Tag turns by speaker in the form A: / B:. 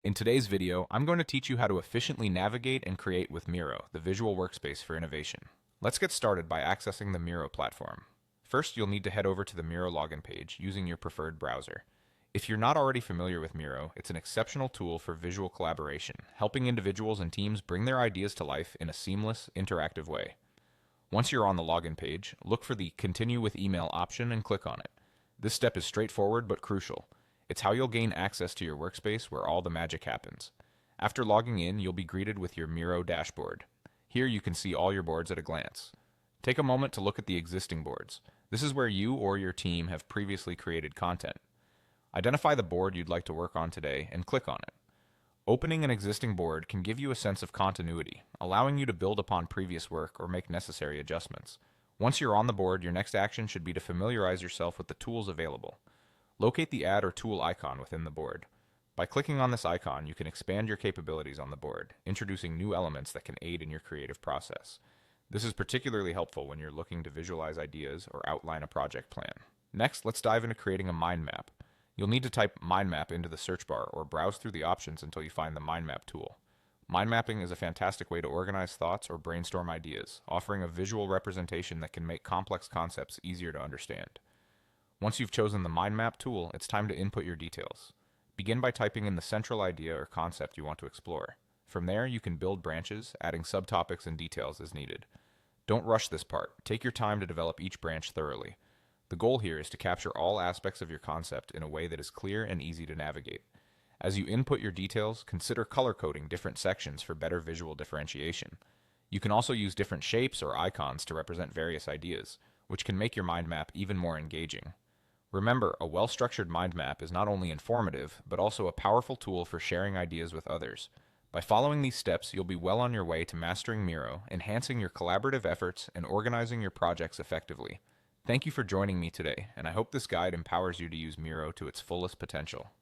A: In today's video, I'm going to teach you how to efficiently navigate and create with Miro, the visual workspace for innovation. Let's get started by accessing the Miro platform. First, you'll need to head over to the Miro login page using your preferred browser. If you're not already familiar with Miro, it's an exceptional tool for visual collaboration, helping individuals and teams bring their ideas to life in a seamless, interactive way. Once you're on the login page, look for the Continue with Email option and click on it. This step is straightforward but crucial. It's how you'll gain access to your workspace where all the magic happens. After logging in, you'll be greeted with your Miro dashboard. Here you can see all your boards at a glance. Take a moment to look at the existing boards. This is where you or your team have previously created content. Identify the board you'd like to work on today and click on it. Opening an existing board can give you a sense of continuity, allowing you to build upon previous work or make necessary adjustments. Once you're on the board, your next action should be to familiarize yourself with the tools available. Locate the Add or Tool icon within the board. By clicking on this icon, you can expand your capabilities on the board, introducing new elements that can aid in your creative process. This is particularly helpful when you're looking to visualize ideas or outline a project plan. Next, let's dive into creating a mind map. You'll need to type mind map into the search bar or browse through the options until you find the mind map tool. Mind mapping is a fantastic way to organize thoughts or brainstorm ideas, offering a visual representation that can make complex concepts easier to understand. Once you've chosen the mind map tool, it's time to input your details. Begin by typing in the central idea or concept you want to explore. From there, you can build branches, adding subtopics and details as needed. Don't rush this part. Take your time to develop each branch thoroughly. The goal here is to capture all aspects of your concept in a way that is clear and easy to navigate. As you input your details, consider color coding different sections for better visual differentiation. You can also use different shapes or icons to represent various ideas, which can make your mind map even more engaging. Remember, a well-structured mind map is not only informative, but also a powerful tool for sharing ideas with others. By following these steps, you'll be well on your way to mastering Miro, enhancing your collaborative efforts, and organizing your projects effectively. Thank you for joining me today, and I hope this guide empowers you to use Miro to its fullest potential.